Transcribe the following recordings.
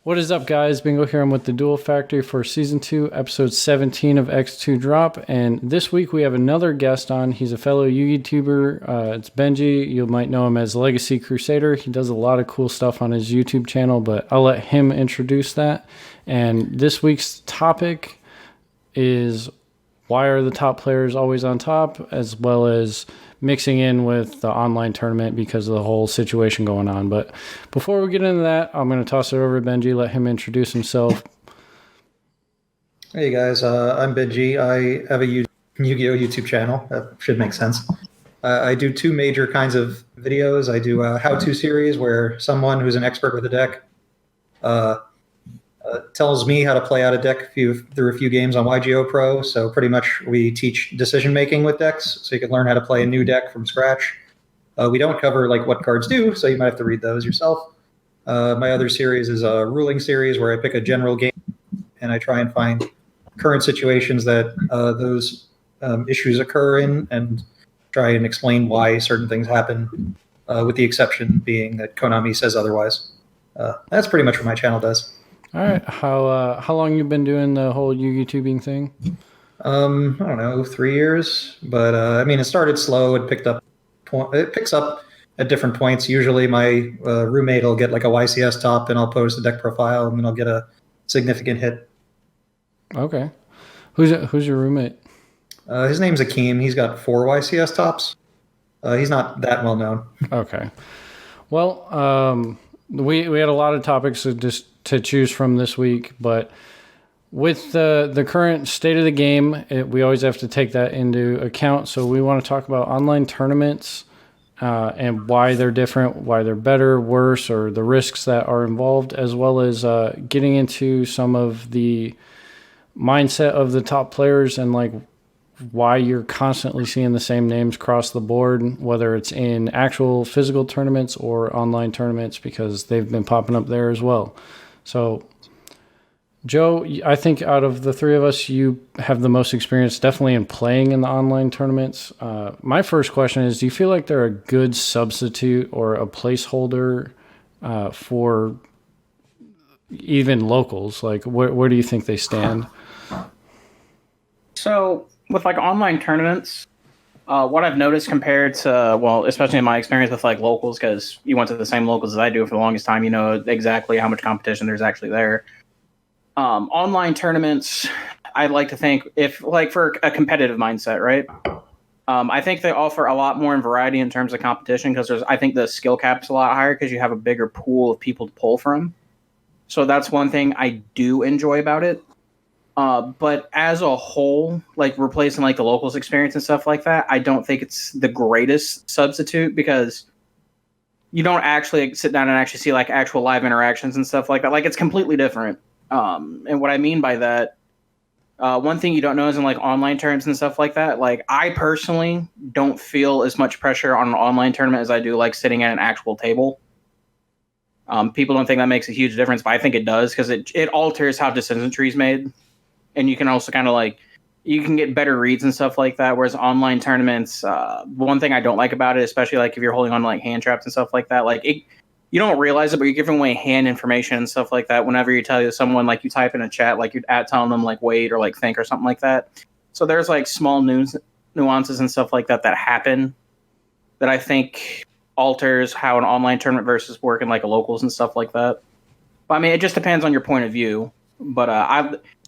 What is up, guys? BenGGie here. I'm with the Duel Factory for Season 2, Episode 17 of X2 Drop. And this week we have another guest on. He's a fellow YuGi-Tuber. It's BenGGie. You might know him as Legacy Crusader. He does a lot of cool stuff on his YouTube channel, but I'll let him introduce that. And this week's topic is why are the top players always on top, as well as mixing in with the online tournament because of the whole situation going on. But before we get into that, I'm going to toss it over to BenGGie, let him introduce himself. Hey guys, I'm BenGGie. I have a Yugioh YouTube channel. That should make sense. I do two major kinds of videos. I do a how-to series where someone who's an expert with a deck tells me how to play out a deck through a few games on Yugioh Pro. So pretty much we teach decision-making with decks, so you can learn how to play a new deck from scratch. We don't cover like what cards do, so you might have to read those yourself. My other series is a ruling series where I pick a general game and I try and find current situations that those issues occur in and try and explain why certain things happen, with the exception being that Konami says otherwise. That's pretty much what my channel does. All right. How long you been doing the whole Yugi-tubing thing? I don't know, 3 years. But I mean, it started slow. It picks up at different points. Usually, my roommate will get like a YCS top, and I'll post a deck profile, and then I'll get a significant hit. Okay. Who's your roommate? His name's Akeem. He's got 4 YCS tops. He's not that well known. Okay. Well, we had a lot of topics to choose from this week, but with the current state of the game, we always have to take that into account. So we want to talk about online tournaments and why they're different, why they're better, worse, or the risks that are involved, as well as getting into some of the mindset of the top players and like why you're constantly seeing the same names across the board, whether it's in actual physical tournaments or online tournaments, because they've been popping up there as well. So, Joe, I think out of the three of us, you have the most experience definitely in playing in the online tournaments. My first question is, do you feel like they're a good substitute or a placeholder for even locals? Like, where do you think they stand? So, with like online tournaments, what I've noticed compared to, well, especially in my experience with like locals, because you went to the same locals as I do for the longest time, you know exactly how much competition there's actually there. Online tournaments, I'd like to think, if like for a competitive mindset, right? I think they offer a lot more in variety in terms of competition, because I think the skill cap's a lot higher because you have a bigger pool of people to pull from. So that's one thing I do enjoy about it. But as a whole, like replacing like the locals experience and stuff like that, I don't think it's the greatest substitute, because you don't actually sit down and actually see like actual live interactions and stuff like that. Like, it's completely different. And what I mean by that, one thing you don't know is in like online terms and stuff like that, like I personally don't feel as much pressure on an online tournament as I do like sitting at an actual table. People don't think that makes a huge difference, but I think it does, because it alters how decision trees made. And you can also kind of like, you can get better reads and stuff like that. Whereas online tournaments, one thing I don't like about it, especially like if you're holding on to like hand traps and stuff like that, like you don't realize it, but you're giving away hand information and stuff like that. Whenever you tell someone, like you type in a chat, like you're telling them like wait or like think or something like that. So there's like small nuances and stuff like that happen that I think alters how an online tournament versus working like a locals and stuff like that. But I mean, it just depends on your point of view. But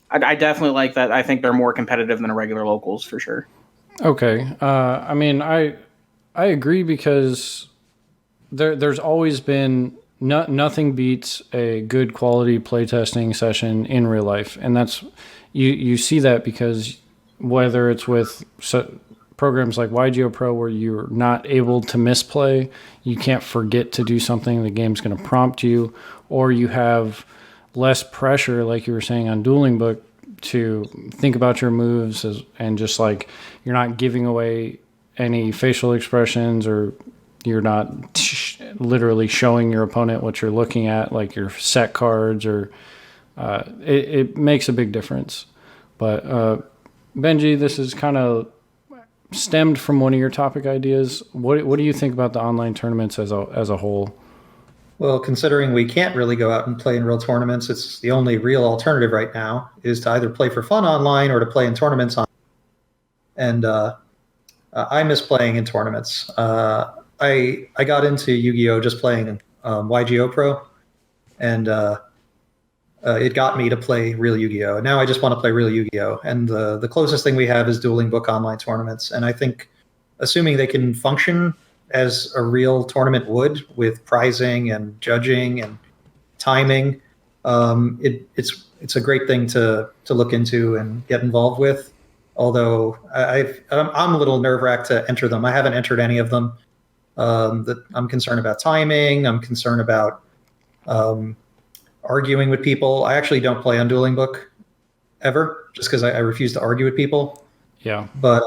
I definitely like that. I think they're more competitive than a regular locals for sure. Okay. I mean, I agree, because there's always been nothing beats a good quality playtesting session in real life. And that's, you see that because whether it's with programs like Yugioh Pro where you're not able to misplay, you can't forget to do something, the game's going to prompt you, or you have less pressure, like you were saying on Dueling Book, to think about your moves and just like you're not giving away any facial expressions, or you're not literally showing your opponent what you're looking at, like your set cards, or it makes a big difference. But BenGGie, this is kind of stemmed from one of your topic ideas. What do you think about the online tournaments as a whole? Well, considering we can't really go out and play in real tournaments, it's the only real alternative right now is to either play for fun online or to play in tournaments on. And I miss playing in tournaments. I got into Yu-Gi-Oh just playing YGO Pro, and it got me to play real Yu-Gi-Oh. And now I just want to play real Yu-Gi-Oh. And the closest thing we have is Dueling Book online tournaments. And I think, assuming they can function as a real tournament would with prizing and judging and timing, it's a great thing to look into and get involved with. Although I'm a little nerve-wracked to enter them. I haven't entered any of them. That I'm concerned about timing. I'm concerned about arguing with people. I actually don't play on Dueling Book ever, just because I refuse to argue with people. Yeah. But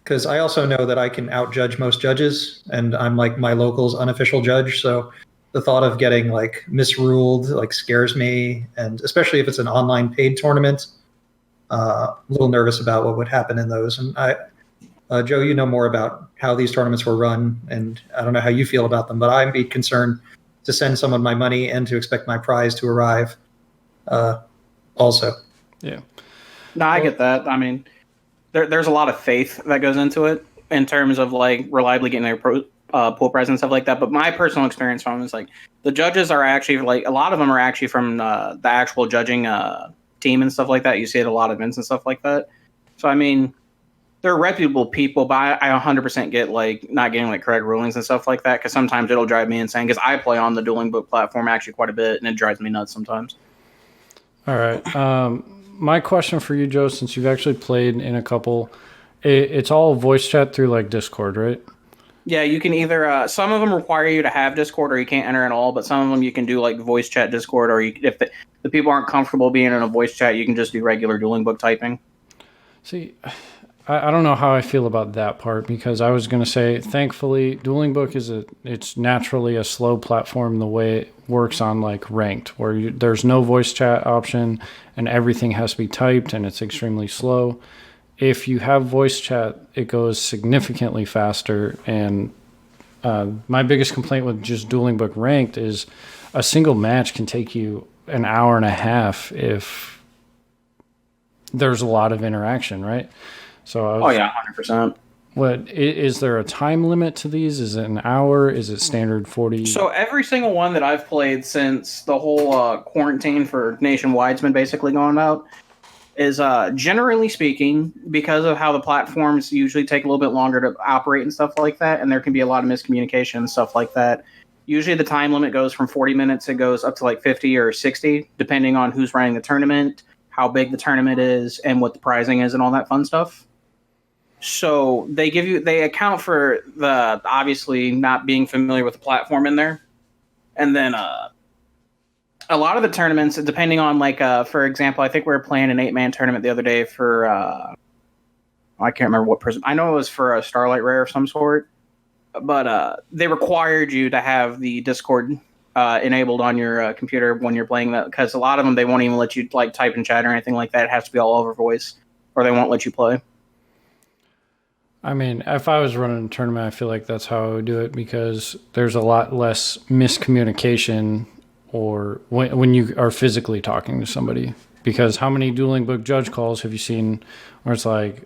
because I also know that I can outjudge most judges, and I'm like my local's unofficial judge. So the thought of getting like misruled like scares me, and especially if it's an online paid tournament, a little nervous about what would happen in those. And Joe, you know more about how these tournaments were run, and I don't know how you feel about them, but I'd be concerned to send someone my money and to expect my prize to arrive also. Yeah. No, I get that. I mean, there's a lot of faith that goes into it in terms of like reliably getting their pool prize and stuff like that. But my personal experience from it is like the judges are actually like a lot of them are actually from the actual judging team and stuff like that. You see it at a lot of events and stuff like that. So I mean, they're reputable people, but I 100% get like not getting like correct rulings and stuff like that, because sometimes it'll drive me insane, because I play on the Dueling Book platform actually quite a bit, and it drives me nuts sometimes. All right. My question for you, Joe, since you've actually played in a couple, it's all voice chat through like Discord, right? Yeah, you can either some of them require you to have Discord, or you can't enter at all, but some of them you can do like voice chat Discord, or if the people aren't comfortable being in a voice chat, you can just do regular Dueling Book typing. See, I don't know how I feel about that part, because I was going to say, thankfully, Dueling Book it's naturally a slow platform the way it works on like ranked, where there's no voice chat option and everything has to be typed and it's extremely slow. If you have voice chat, it goes significantly faster. And my biggest complaint with just Dueling Book ranked is a single match can take you an hour and a half if there's a lot of interaction, right? So oh yeah, 100%. What is there a time limit to these? Is it an hour? Is it standard 40? So every single one that I've played since the whole quarantine for nationwide's been basically going out is generally speaking, because of how the platforms usually take a little bit longer to operate and stuff like that, and there can be a lot of miscommunication and stuff like that. Usually the time limit goes from 40 minutes, it goes up to like 50 or 60, depending on who's running the tournament, how big the tournament is, and what the prizing is and all that fun stuff. So they account for the obviously not being familiar with the platform in there. And then a lot of the tournaments, depending on like, for example, I think we were playing an 8-man tournament the other day for, I can't remember what person. I know it was for a Starlight Rare of some sort, but they required you to have the Discord enabled on your computer when you're playing that, because a lot of them, they won't even let you like type in chat or anything like that. It has to be all over voice, or they won't let you play. I mean, if I was running a tournament, I feel like that's how I would do it, because there's a lot less miscommunication or when you are physically talking to somebody. Because how many Dueling Book judge calls have you seen where it's like,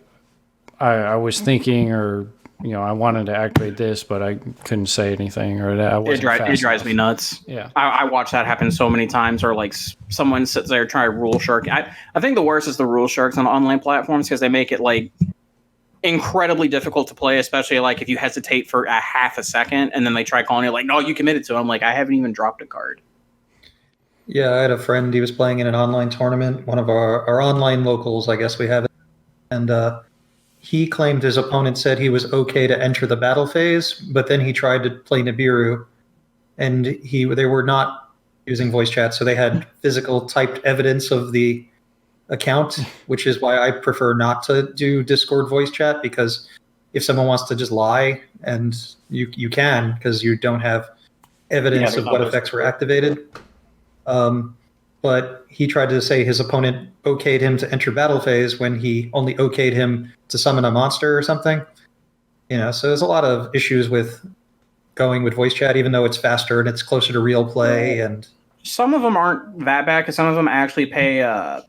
I was thinking, or I wanted to activate this, but I couldn't say anything, or that I wasn't fast enough. It drives me nuts. Yeah, I watch that happen so many times, or like someone sits there trying to rule shark. I think the worst is the rule sharks on online platforms, because they make it like incredibly difficult to play, especially like if you hesitate for a half a second and then they try calling you like, no, you committed to it. I'm like, I haven't even dropped a card. Yeah, I had a friend, he was playing in an online tournament, one of our online locals, I guess we have it. And he claimed his opponent said he was okay to enter the battle phase, but then he tried to play Nibiru, and they were not using voice chat, so they had physical typed evidence of the account, which is why I prefer not to do Discord voice chat, because if someone wants to just lie, and you can, because you don't have evidence of what effects were activated. But he tried to say his opponent okayed him to enter battle phase when he only okayed him to summon a monster or something. So there's a lot of issues with going with voice chat, even though it's faster and it's closer to real play. And some of them aren't that bad because some of them actually pay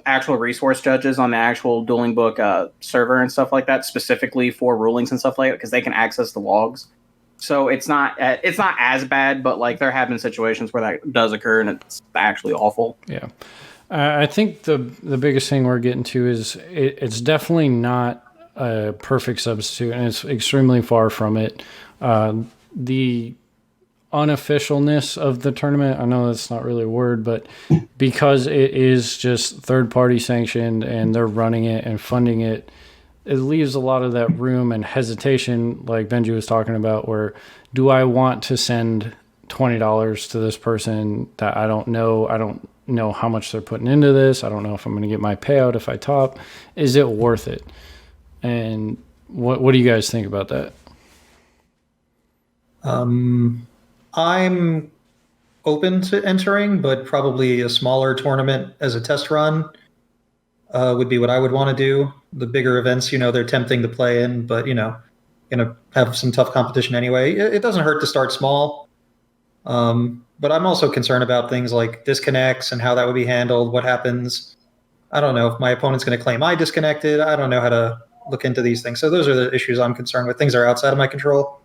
actual resource judges on the actual Dueling Book server and stuff like that, specifically for rulings and stuff like that, because they can access the logs. So it's not as bad, but like there have been situations where that does occur and it's actually awful. Yeah. I think the biggest thing we're getting to is it's definitely not a perfect substitute, and it's extremely far from it. The unofficialness of the tournament, I know that's not really a word, but because it is just third-party sanctioned and they're running it and funding it, it leaves a lot of that room and hesitation, like BenGGie was talking about, where do I want to send $20 to this person that I don't know? I don't know how much they're putting into this. I don't know if I'm going to get my payout if I top. Is it worth it? And what do you guys think about that? I'm open to entering, but probably a smaller tournament as a test run would be what I would want to do. The bigger events, they're tempting to play in, but, going to have some tough competition anyway. It doesn't hurt to start small. But I'm also concerned about things like disconnects and how that would be handled. What happens? I don't know if my opponent's going to claim I disconnected. I don't know how to look into these things. So those are the issues I'm concerned with. Things are outside of my control.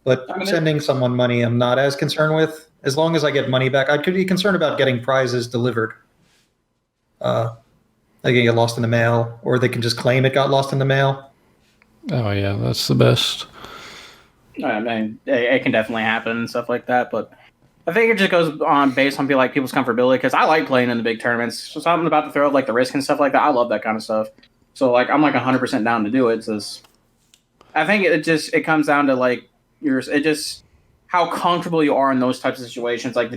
But sending someone money, I'm not as concerned with. As long as I get money back, I could be concerned about getting prizes delivered. They can get lost in the mail, or they can just claim it got lost in the mail. Oh, yeah, that's the best. I mean, it can definitely happen and stuff like that, but I think it just goes on based on people's comfortability, because I like playing in the big tournaments. So something about the throw of like the risk and stuff like that, I love that kind of stuff. So like I'm like 100% down to do it. I think it comes down to like how comfortable you are in those types of situations. Like the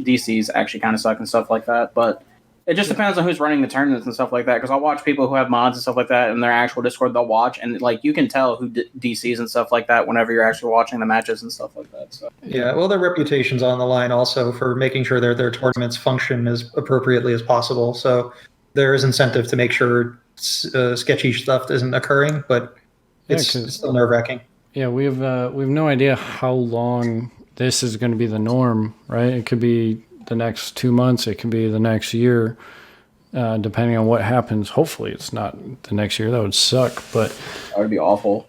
DCs actually kind of suck and stuff like that, but it just depends on who's running the tournaments and stuff like that. Because I'll watch people who have mods and stuff like that in their actual Discord. They'll watch, and like you can tell who DCs and stuff like that whenever you're actually watching the matches and stuff like that. So yeah, well, their reputation's on the line also for making sure their tournaments function as appropriately as possible. So there is incentive to make sure sketchy stuff isn't occurring, but it's still nerve-wracking. Yeah, we have no idea how long this is going to be the norm, right? It could be the next 2 months, it could be the next year, depending on what happens. Hopefully it's not the next year. That would suck, but that would be awful.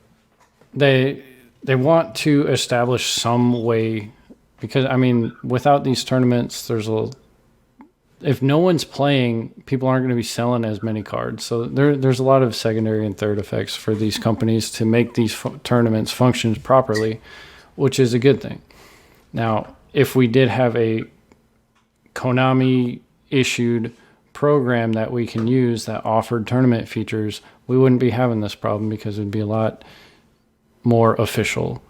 They want to establish some way, because I mean, without these tournaments, if no one's playing, people aren't going to be selling as many cards. So there's a lot of secondary and third effects for these companies to make these tournaments function properly, which is a good thing. Now, if we did have a Konami issued program that we can use that offered tournament features, we wouldn't be having this problem because it'd be a lot more official.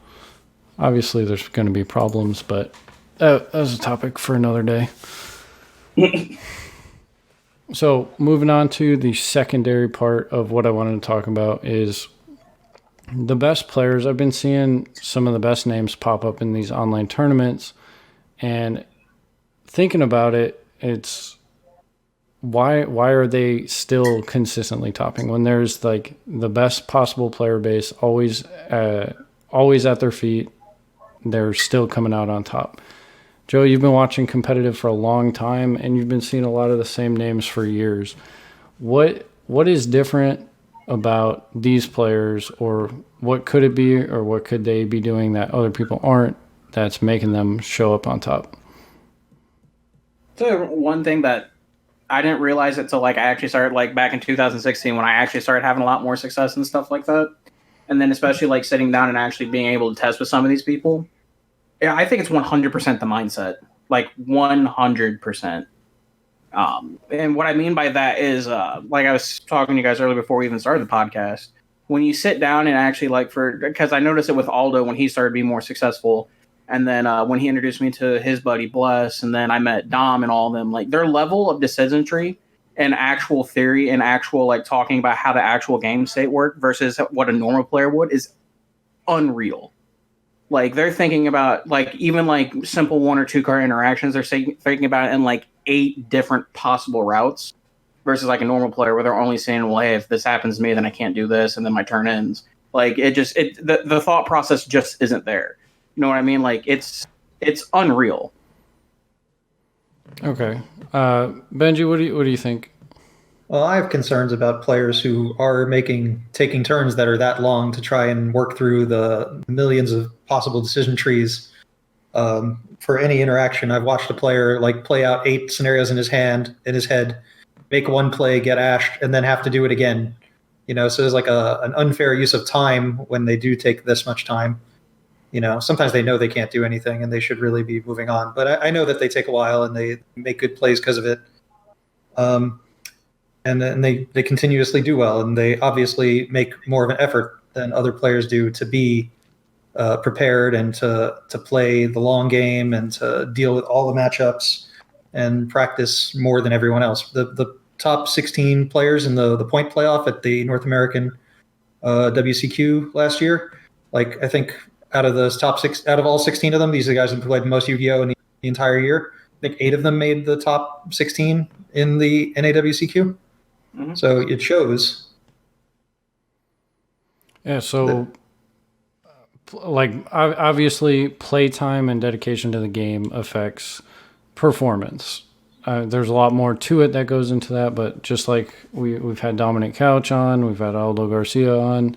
Obviously there's going to be problems, but that was a topic for another day. So moving on to the secondary part of what I wanted to talk about is the best players. I've been seeing some of the best names pop up in these online tournaments, and thinking about it, it's why are they still consistently topping when there's like the best possible player base always at their feet? They're still coming out on top. Joe, you've been watching competitive for a long time, and you've been seeing a lot of the same names for years. What is different about these players, or what could it be, or what could they be doing that other people aren't, that's making them show up on top? So one thing that I didn't realize it till like I actually started like back in 2016 when I actually started having a lot more success and stuff like that. And then especially like sitting down and actually being able to test with some of these people. Yeah, I think it's 100% the mindset, like 100%. And what I mean by that is, like I was talking to you guys earlier before we even started the podcast, when you sit down and actually because I noticed it with Aldo when he started being more successful. And then when he introduced me to his buddy Bless, and then I met Dom and all of them, like their level of decision tree and actual theory and actual like talking about how the actual game state work versus what a normal player would is unreal. Like they're thinking about like even like simple 1 or 2 card interactions. They're thinking about it in like 8 different possible routes versus like a normal player where they're only saying, well, hey, if this happens to me, then I can't do this. And then my turn ends. Like the thought process just isn't there. You know what I mean? Like it's unreal. Okay. BenGGie, what do you think? Well, I have concerns about players who are taking turns that are that long to try and work through the millions of possible decision trees for any interaction. I've watched a player like play out 8 scenarios in his head, make one play, get ashed, and then have to do it again. So there's like an unfair use of time when they do take this much time. Sometimes they know they can't do anything and they should really be moving on. But I know that they take a while and they make good plays because of it. And then they continuously do well, and they obviously make more of an effort than other players do to be prepared and to play the long game and to deal with all the matchups and practice more than everyone else. The top 16 players in the point playoff at the North American WCQ last year, like I think out of those top 6, out of all 16 of them, these are the guys who played the most Yu-Gi-Oh in the entire year. I think 8 of them made the top 16 in the NAWCQ. Mm-hmm. So it shows. Yeah, so like obviously playtime and dedication to the game affects performance. There's a lot more to it that goes into that, but just like we've had Dominic Couch on, we've had Aldo Garcia on,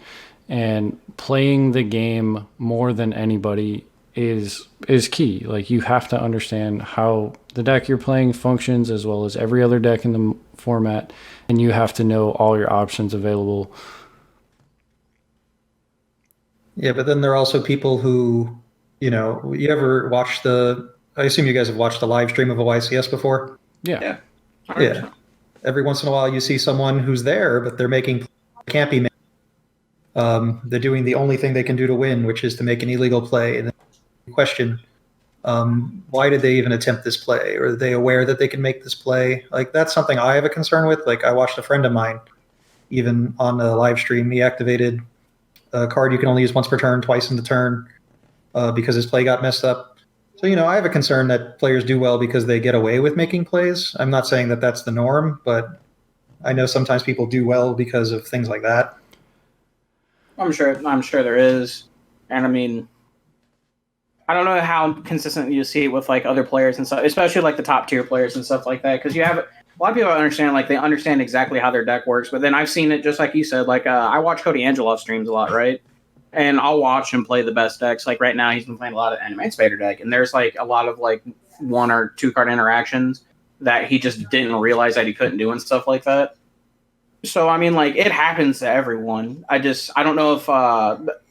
and playing the game more than anybody is key. Like you have to understand how the deck you're playing functions as well as every other deck in the format, and you have to know all your options available. Yeah, but then there are also people who, you ever watch I assume you guys have watched the live stream of a YCS before? Yeah. Yeah. Every once in a while you see someone who's there, but they're can't be made. They're doing the only thing they can do to win, which is to make an illegal play. And then you question, why did they even attempt this play? Or are they aware that they can make this play? Like, that's something I have a concern with. Like, I watched a friend of mine, even on the live stream, he activated a card you can only use once per turn, twice in the turn, because his play got messed up. So, I have a concern that players do well because they get away with making plays. I'm not saying that that's the norm, but I know sometimes people do well because of things like that. I'm sure there is. And I mean, I don't know how consistent you see it with like other players and stuff, especially like the top tier players and stuff like that. Because you have a lot of people understand, like they understand exactly how their deck works. But then I've seen it just like you said, like I watch Cody Angeloff streams a lot, right? And I'll watch him play the best decks. Like right now, he's been playing a lot of Animated deck, and there's like a lot of like 1 or 2 card interactions that he just didn't realize that he couldn't do and stuff like that. So I mean, like it happens to everyone. I don't know if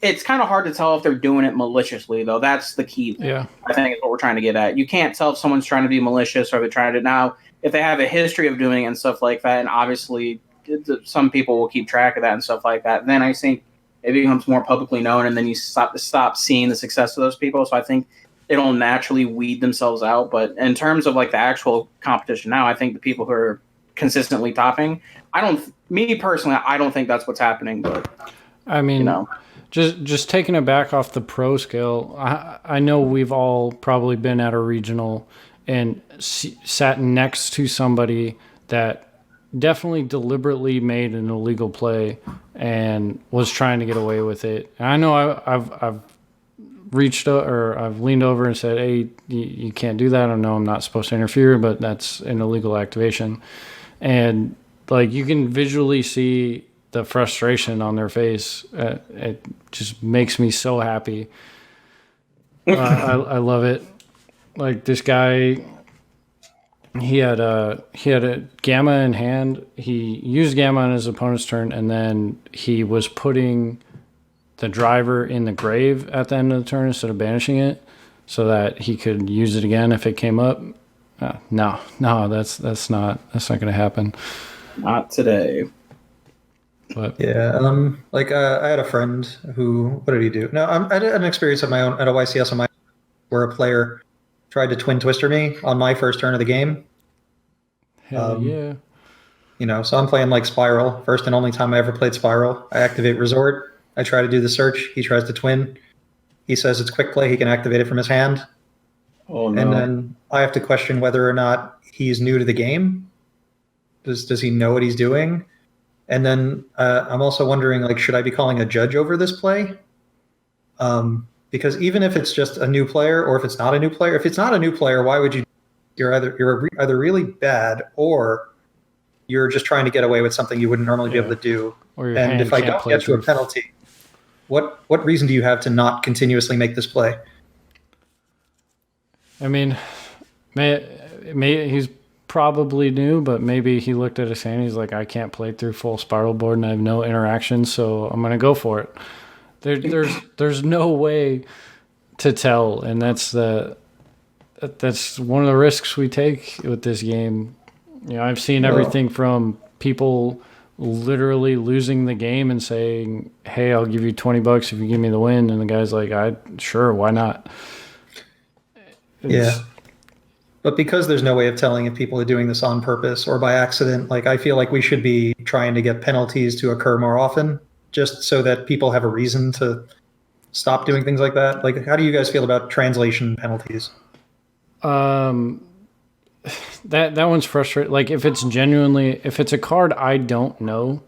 it's kind of hard to tell if they're doing it maliciously, though. That's the key. Yeah, I think is what we're trying to get at. You can't tell if someone's trying to be malicious or they're trying to now. If they have a history of doing it and stuff like that, and obviously some people will keep track of that and stuff like that, then I think it becomes more publicly known, and then you stop seeing the success of those people. So I think it'll naturally weed themselves out. But in terms of like the actual competition now, I think the people who are consistently topping, me personally, I don't think that's what's happening. But I mean, just taking it back off the pro scale, I know we've all probably been at a regional and sat next to somebody that definitely deliberately made an illegal play and was trying to get away with it. And I know I've reached or I've leaned over and said, "Hey, you can't do that. I know I'm not supposed to interfere, but that's an illegal activation." And like you can visually see the frustration on their face. It just makes me so happy. I love it. Like this guy, he had a Gamma in hand. He used Gamma on his opponent's turn, and then he was putting the driver in the grave at the end of the turn instead of banishing it, so that he could use it again if it came up. No, that's not going to happen. Not today. But yeah, I had a friend who, what did he do? No, I had an experience of my own at a YCS where a player tried to twin twister me on my first turn of the game. Hell yeah. So I'm playing like Spiral. First and only time I ever played Spiral. I activate Resort. I try to do the search. He tries to twin. He says it's quick play. He can activate it from his hand. Oh no. And then I have to question whether or not he's new to the game. Does he know what he's doing? And then I'm also wondering, like, should I be calling a judge over this play? Because even if it's just a new player, or if it's not a new player, why would you? You're either really bad, or you're just trying to get away with something you wouldn't normally be able to do. Or your And hand if I can't don't play get to a through. penalty, what reason do you have to not continuously make this play? I mean, he's probably new, but maybe he looked at his hand. He's like, I can't play through full spiral board, and I have no interaction, so I'm gonna go for it. There's no way to tell, and that's one of the risks we take with this game. You know, I've seen everything from people literally losing the game and saying, "Hey, I'll give you $20 if you give me the win," and the guy's like, "Sure, why not?" Yeah. But because there's no way of telling if people are doing this on purpose or by accident, like I feel like we should be trying to get penalties to occur more often, just so that people have a reason to stop doing things like that. Like, how do you guys feel about translation penalties? That one's frustrating. Like, if it's a card I don't know,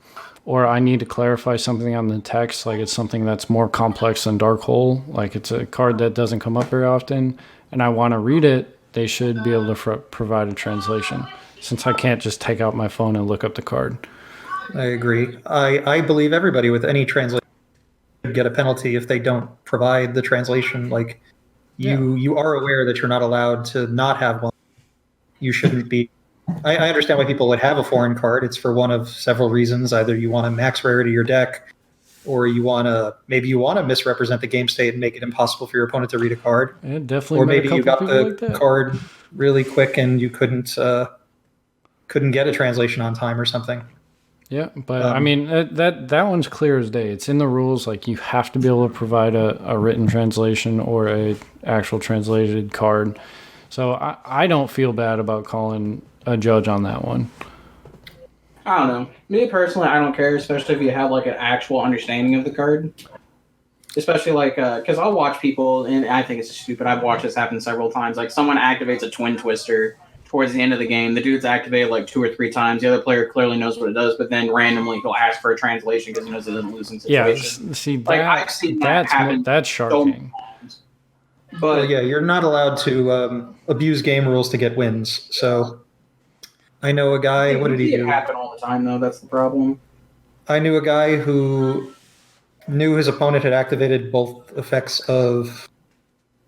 or I need to clarify something on the text, like it's something that's more complex than Dark Hole, like it's a card that doesn't come up very often, and I want to read it, they should be able to provide a translation, since I can't just take out my phone and look up the card. I agree. I believe everybody with any translation should get a penalty if they don't provide the translation. Like, you are aware that you're not allowed to not have one. You shouldn't be. I understand why people would have a foreign card. It's for one of several reasons. Either you want to max rarity your deck, or you want to misrepresent the game state and make it impossible for your opponent to read a card. Yeah, definitely. Or maybe you got the card really quick and you couldn't get a translation on time or something. Yeah, but I mean that one's clear as day. It's in the rules. Like, you have to be able to provide a written translation or a actual translated card. So I don't feel bad about calling a judge on that one. I don't know. Me personally, I don't care, especially if you have like an actual understanding of the card. Especially like, because I'll watch people, and I think it's stupid. I've watched this happen several times. Like, someone activates a Twin Twister towards the end of the game. The dude's activated like 2 or 3 times. The other player clearly knows what it does, but then randomly he'll ask for a translation because he knows it doesn't lose in situation. Yeah, see, like, I've seen that happen. That's shocking. But yeah, you're not allowed to abuse game rules to get wins. So I know a guy. What did he do? It happen all the time, though. That's the problem. I knew a guy who knew his opponent had activated both effects of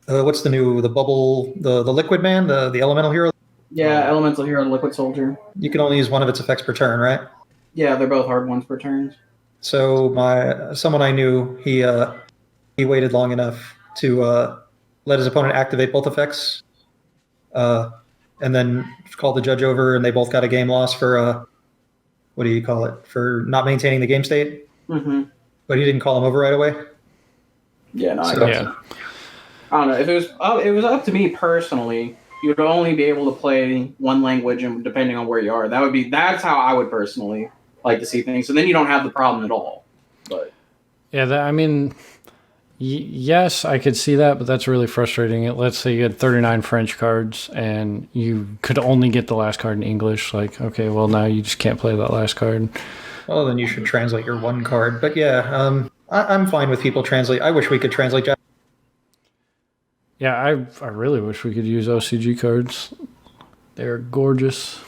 what's the bubble, the liquid man, the elemental hero. Yeah, elemental hero and liquid soldier. You can only use one of its effects per turn, right? Yeah, they're both hard ones per turn. So someone I knew, he waited long enough to let his opponent activate both effects, and then called the judge over, and they both got a game loss for what do you call it? For not maintaining the game state. Mm-hmm. But he didn't call him over right away. Yeah, no, I don't know. If it was up to me personally, you would only be able to play one language, and depending on where you are, that's how I would personally like to see things. So then you don't have the problem at all. But yeah, yes, I could see that, but that's really frustrating. Let's say you had 39 French cards and you could only get the last card in English. Like, okay, well, now you just can't play that last card. Well, then you should translate your one card. But yeah, I'm fine with people translate. I wish we could translate Japanese. Yeah, I really wish we could use OCG cards. They're gorgeous.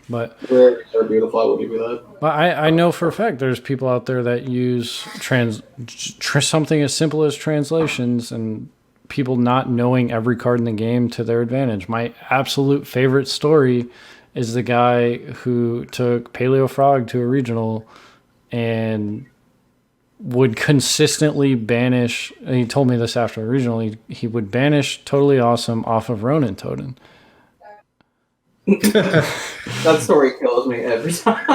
But they're beautiful. I will give you that. But I know for a fact there's people out there that use something as simple as translations, and people not knowing every card in the game to their advantage. My absolute favorite story is the guy who took Paleo Frog to a regional and would consistently banish, and he told me this after a regional, he would banish Totally Awesome off of Ronin Totem. That story kills me every time.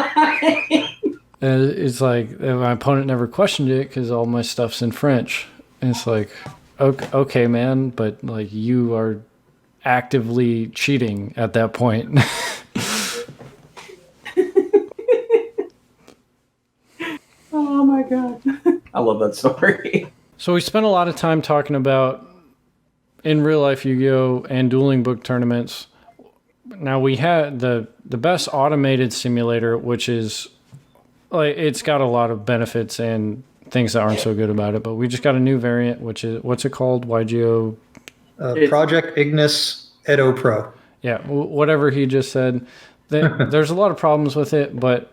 It's like my opponent never questioned it because all my stuff's in French. And it's like, okay, man, but like you are actively cheating at that point. Oh my god, I love that story. So we spent a lot of time talking about in real life Yu-Gi-Oh! And dueling book tournaments. Now we had the best automated simulator, which is like it's got a lot of benefits and things that aren't so good about it. But we just got a new variant, which is, what's it called? YuGioh. Project Ignis Edo Pro. Yeah, whatever he just said. There's a lot of problems with it, but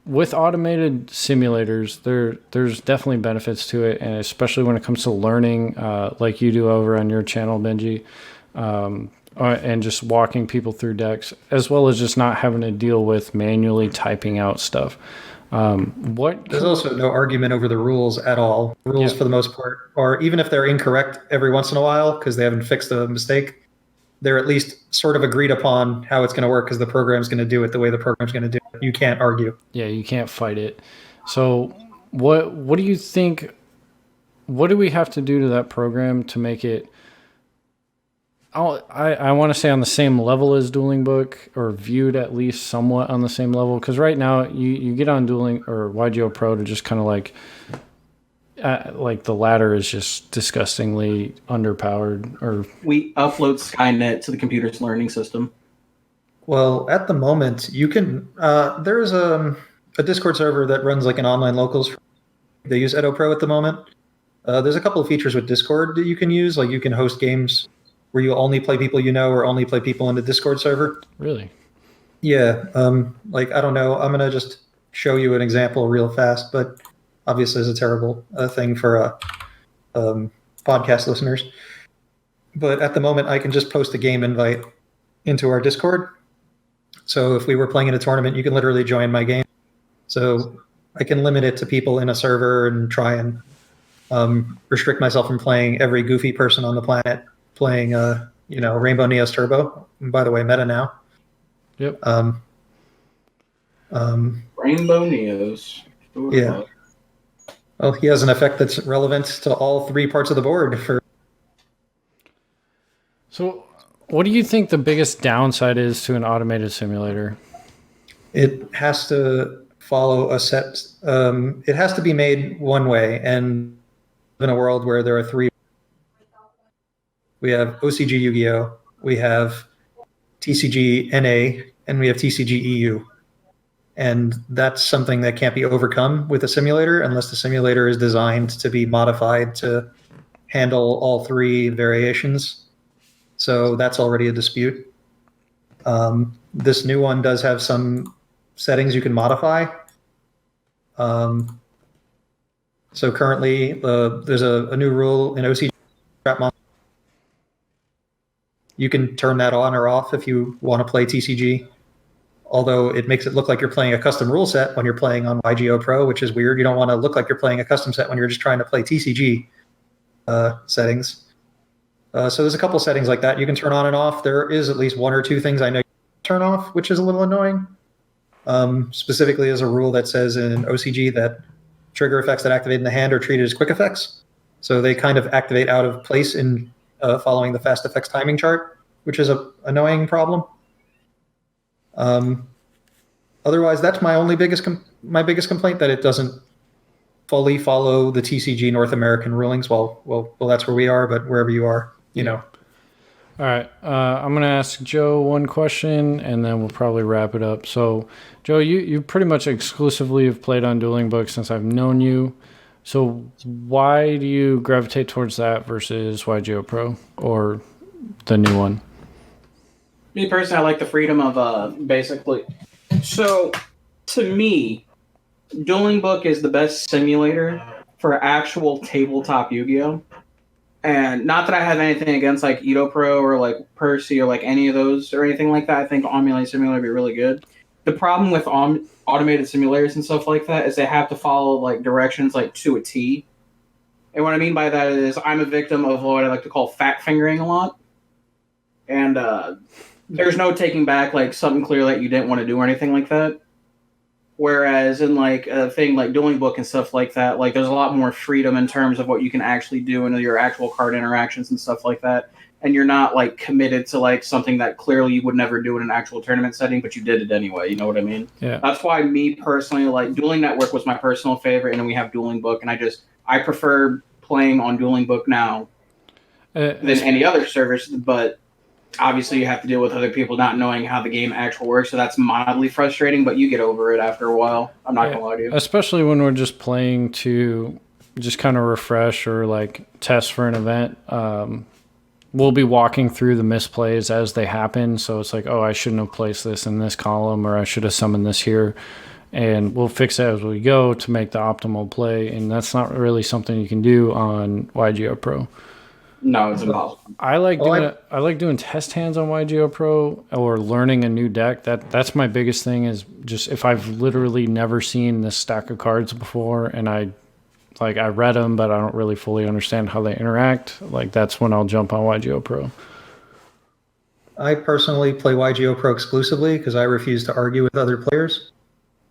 with automated simulators, there's definitely benefits to it, and especially when it comes to learning, like you do over on your channel, BenGGie, and just walking people through decks, as well as just not having to deal with manually typing out stuff. There's also no argument over the rules at all. Rules, for the most part, or even if they're incorrect every once in a while because they haven't fixed a mistake, they're at least sort of agreed upon how it's going to work because the program's going to do it the way the program's going to do it. You can't argue. Yeah, you can't fight it. So what do you think, what do we have to do to that program to make it, I want to say on the same level as Dueling Book, or viewed at least somewhat on the same level? Because right now you get on Dueling or YuGioh Pro to just kind of like the ladder is just disgustingly underpowered. Or we upload Skynet to the computer's learning system. Well, at the moment, you can. There's a Discord server that runs like an online locals. They use Edo Pro at the moment. There's a couple of features with Discord that you can use, like you can host games where you only play people you know or only play people in the Discord server. Really? Yeah. Like, I don't know. I'm going to just show you an example real fast, but obviously it's a terrible thing for podcast listeners. But at the moment, I can just post a game invite into our Discord. So if we were playing in a tournament, you can literally join my game. So I can limit it to people in a server and try and restrict myself from playing every goofy person on the planet playing, Rainbow Neos Turbo. And by the way, meta now. Yep. Rainbow Neos. Yeah. Well, he has an effect that's relevant to all three parts of the board. So what do you think the biggest downside is to an automated simulator? It has to follow a set. It has to be made one way, and in a world where there are three. We have OCG Yu-Gi-Oh, we have TCG NA, and we have TCG EU. And that's something that can't be overcome with a simulator unless the simulator is designed to be modified to handle all three variations. So that's already a dispute. This new one does have some settings you can modify. So currently, there's a new rule in OCG Trap Monster. You can turn that on or off if you want to play TCG. Although it makes it look like you're playing a custom rule set when you're playing on YuGioh Pro, which is weird. You don't want to look like you're playing a custom set when you're just trying to play TCG settings. So there's a couple settings like that you can turn on and off. There is at least one or two things I know you can turn off, which is a little annoying. Specifically, there's a rule that says in OCG that trigger effects that activate in the hand are treated as quick effects. So they kind of activate out of place in following the fast effects timing chart, which is an annoying problem. Otherwise, that's my biggest complaint, that it doesn't fully follow the TCG North American rulings. Well, that's where we are, but wherever you are, All right. I'm going to ask Joe one question, and then we'll probably wrap it up. So, Joe, you pretty much exclusively have played on Dueling Book since I've known you. So why do you gravitate towards that versus YuGioh Pro or the new one? Me personally, I like the freedom of basically. So, to me, Dueling Book is the best simulator for actual tabletop Yu-Gi-Oh! And not that I have anything against like Edo Pro or like Percy or like any of those or anything like that. I think Omni Simulator would be really good. The problem with automated simulators and stuff like that is they have to follow like directions like to a T. And what I mean by that is I'm a victim of what I like to call fat fingering a lot. And there's no taking back like something clear that you didn't want to do or anything like that. Whereas in like a thing like Dueling Book and stuff like that, like there's a lot more freedom in terms of what you can actually do and your actual card interactions and stuff like that. And you're not like committed to like something that clearly you would never do in an actual tournament setting, but you did it anyway. You know what I mean? Yeah. That's why me personally, like Dueling Network was my personal favorite, and then we have Dueling Book, and I prefer playing on Dueling Book now than any other service. But obviously you have to deal with other people not knowing how the game actually works, so that's mildly frustrating, but you get over it after a while. I'm not gonna lie to you. Especially when we're just playing to just kind of refresh or like test for an event. We'll be walking through the misplays as they happen, so it's like, oh, I shouldn't have placed this in this column, or I should have summoned this here, and we'll fix it as we go to make the optimal play, and that's not really something you can do on YGO Pro. No, it's impossible. I like doing test hands on YGO Pro or learning a new deck. That's my biggest thing, is just if I've literally never seen this stack of cards before and I read them, but I don't really fully understand how they interact. Like, that's when I'll jump on YGO Pro. I personally play YGO Pro exclusively because I refuse to argue with other players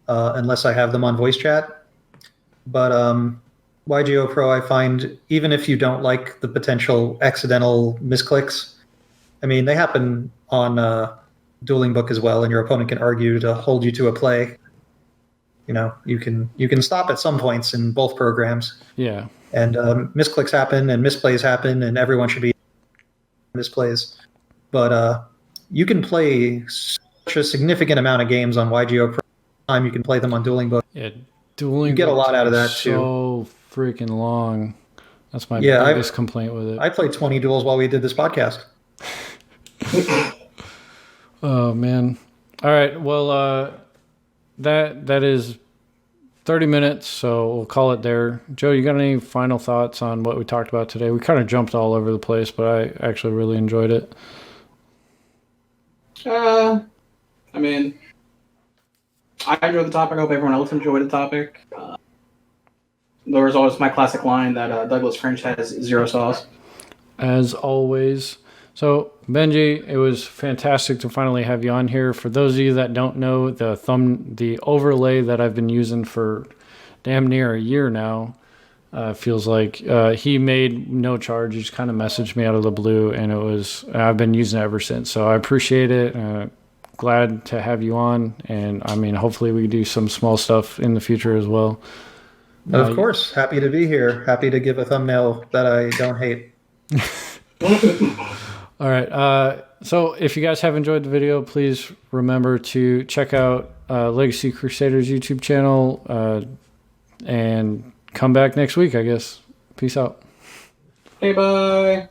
unless I have them on voice chat. But YGO Pro, I find, even if you don't like the potential accidental misclicks, I mean, they happen on Dueling Book as well, and your opponent can argue to hold you to a play. You know, you can stop at some points in both programs. Yeah. And misclicks happen and misplays happen, and everyone should be misplays. But you can play such a significant amount of games on YGO Pro. Time you can play them on Dueling Book. Yeah, Dueling You get a Book lot out of that is too. So freaking long. That's my biggest complaint with it. I played 20 duels while we did this podcast. Oh man. All right. Well, that is 30 minutes, so we'll call it there. Joe, you got any final thoughts on what we talked about today? We kind of jumped all over the place, but I actually really enjoyed it. I mean, I enjoyed the topic. I hope everyone else enjoyed the topic. There was always my classic line that Douglas French has 0 sauce. As always. So, BenGGie, it was fantastic to finally have you on here. For those of you that don't know, the overlay that I've been using for damn near a year now, feels like he made no charge. He just kind of messaged me out of the blue, and I've been using it ever since. So I appreciate it. Glad to have you on, and I mean, hopefully we do some small stuff in the future as well. Of course, happy to be here. Happy to give a thumbnail that I don't hate. All right. So if you guys have enjoyed the video, please remember to check out Legacy Crusaders YouTube channel and come back next week, I guess. Peace out. Hey, bye.